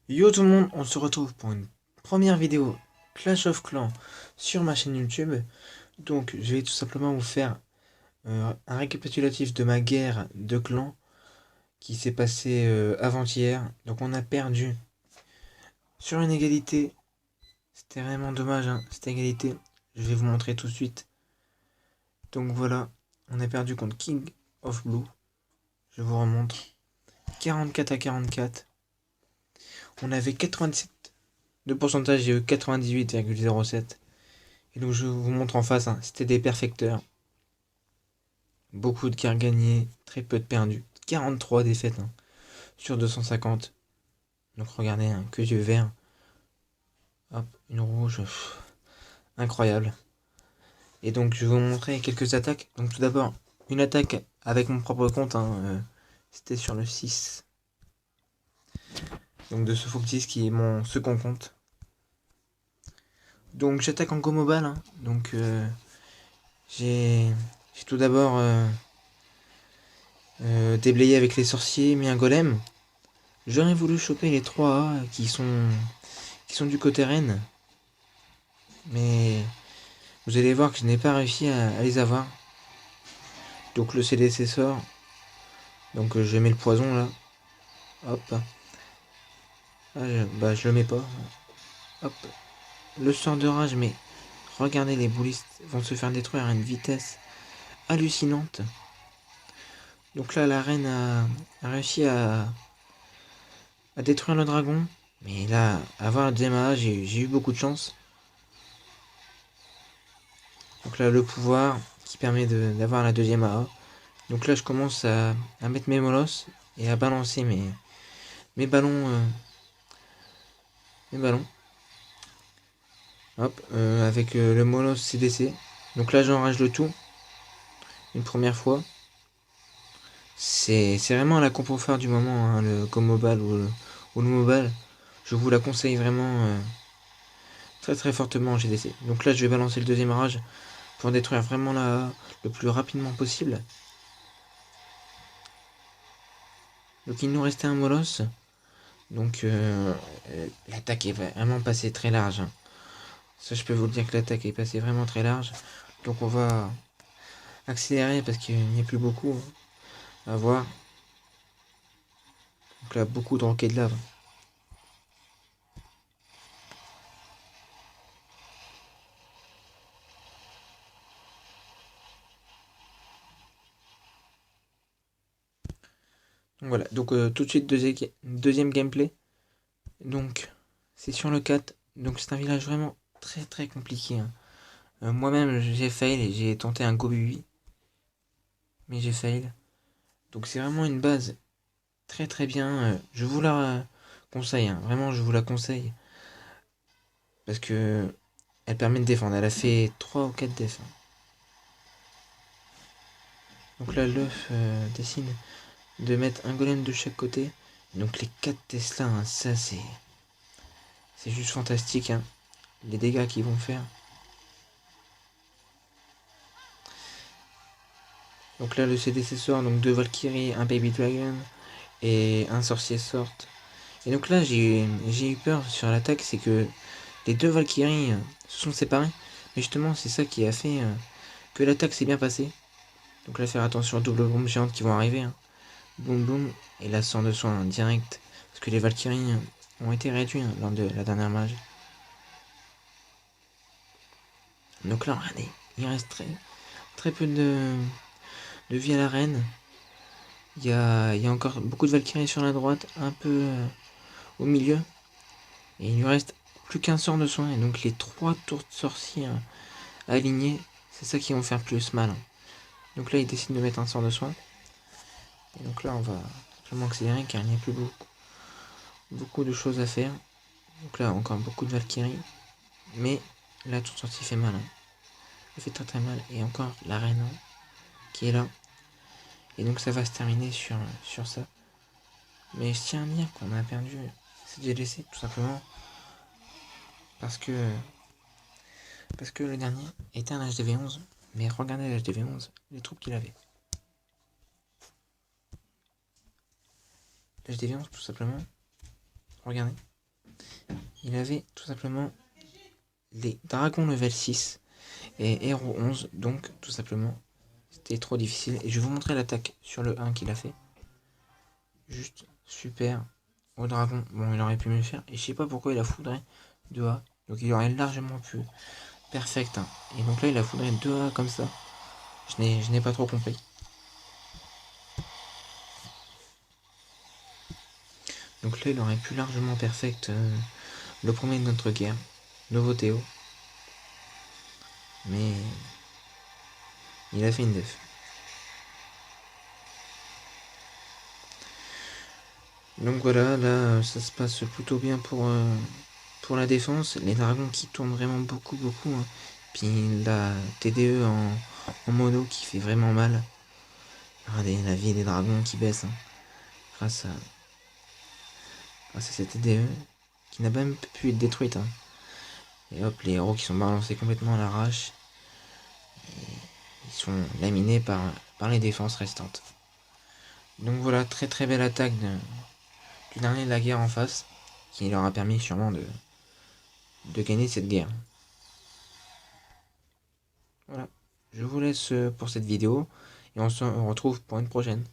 Yo tout le monde, on se retrouve pour une première vidéo Clash of Clans sur ma chaîne YouTube. Donc je vais tout simplement vous faire un récapitulatif de ma guerre de clans qui s'est passée avant-hier. Donc on a perdu sur une égalité. C'était vraiment dommage, hein, cette égalité. Je vais vous montrer tout de suite. Donc voilà, on a perdu contre King of Blue. Je vous remontre. 44 à 44. On avait 97 de pourcentage et eux 98,07. Et donc je vous montre en face, hein, c'était des perfecteurs. Beaucoup de cartes gagnées, très peu de perdus. 43 défaites hein, sur 250. Donc regardez, hein, que yeux verts. Hop, une rouge. Incroyable. Et donc je vais vous montrer quelques attaques. Donc tout d'abord, une attaque avec mon propre compte. Hein, c'était sur le 6. Donc de ce Foctis qui est mon second compte. Donc j'attaque en Go Mobile. Hein, donc j'ai tout d'abord déblayé avec les sorciers, mis un golem. J'aurais voulu choper les 3 A qui sont du côté Rennes. Mais vous allez voir que je n'ai pas réussi à les avoir. Donc le CDC sort. Donc je mets le poison là. Hop. Ah, je le mets pas. Hop. Le sort de rage, mais regardez, les boulistes vont se faire détruire à une vitesse hallucinante. Donc là, la reine a réussi à détruire le dragon. Mais là, avoir le deuxième A, j'ai eu beaucoup de chance. Donc là, le pouvoir qui permet d'avoir la deuxième A. Donc là, je commence à mettre mes molosses et à balancer mes ballons. Mes ballons. Hop, avec le molosse CDC. Donc là, j'enrage le tout. Une première fois. C'est vraiment la compo phare du moment, hein, le Go Mobile ou le Mobile. Je vous la conseille vraiment très très fortement en GDC. Donc là, je vais balancer le deuxième rage pour détruire vraiment la A le plus rapidement possible. Donc il nous restait un molosse. Donc l'attaque est vraiment passée très large. Hein. Ça, je peux vous le dire que l'attaque est passée vraiment très large. Donc on va accélérer parce qu'il n'y a plus beaucoup à voir. Donc là, beaucoup de roquets de lave. Donc voilà, donc tout de suite deuxième gameplay. Donc c'est sur le 4. Donc c'est un village vraiment très très compliqué. Hein. Moi-même j'ai fail et j'ai tenté un go BB. Mais j'ai fail. Donc c'est vraiment une base très très bien. Je vous la conseille. Hein. Vraiment je vous la conseille. Parce que elle permet de défendre. Elle a fait 3 ou 4 défs. Hein. Donc là l'œuf décide de mettre un golem de chaque côté. Donc les 4 Tesla, hein, ça c'est juste fantastique. Hein. Les dégâts qu'ils vont faire. Donc là le CDC sort, donc 2 Valkyries, un Baby Dragon et un sorcier sort. Et donc là j'ai eu peur sur l'attaque, c'est que les 2 Valkyries se sont séparées. Mais justement c'est ça qui a fait que l'attaque s'est bien passée. Donc là faire attention aux double bombes géantes qui vont arriver. Hein. Boum boum, et là sans de soin direct. Parce que les Valkyries ont été réduits lors de la dernière mage. Donc là regardez, il reste très peu de vie à la reine. Il y a encore beaucoup de Valkyries sur la droite, un peu au milieu. Et il lui reste plus qu'un sort de soin. Et donc les 3 tours de sorciers alignés, c'est ça qui vont faire plus mal. Donc là, il décide de mettre un sort de soin. Et donc là, on va simplement accélérer car il n'y a plus beaucoup de choses à faire. Donc là, encore beaucoup de Valkyries. Mais la tour de sortie fait mal. Hein. Elle fait très très mal. Et encore la reine qui est là. Et donc ça va se terminer sur ça. Mais je tiens à dire qu'on a perdu cette GDC tout simplement parce que le dernier était un HDV11. Mais regardez l'HDV11, les troupes qu'il avait. L'HDV11 tout simplement. Regardez. il avait tout simplement les dragons level 6 et héros 11, donc tout simplement c'était trop difficile. Et je vais vous montrer l'attaque sur le 1 qu'il a fait. Juste super au dragon. Bon, il aurait pu mieux faire. Et je sais pas pourquoi il a foudré 2A. Donc il aurait largement pu. Perfect. Hein. Et donc là, il a foudré 2A comme ça. Je n'ai pas trop compris. Donc là, il aurait pu largement perfect le premier de notre guerre. Novothéo. Mais il a fait une def. Donc voilà, là, ça se passe plutôt bien pour la défense. Les dragons qui tournent vraiment beaucoup, beaucoup. Hein. Puis la TDE en mono qui fait vraiment mal. Regardez la vie des dragons qui baisse. Hein, grâce à cette TDE qui n'a même pu être détruite. Hein. Et hop, les héros qui sont balancés complètement à l'arrache. Ils sont laminés par les défenses restantes. Donc voilà, très très belle attaque du dernier de la guerre en face. Qui leur a permis sûrement de gagner cette guerre. Voilà, je vous laisse pour cette vidéo et on se retrouve pour une prochaine.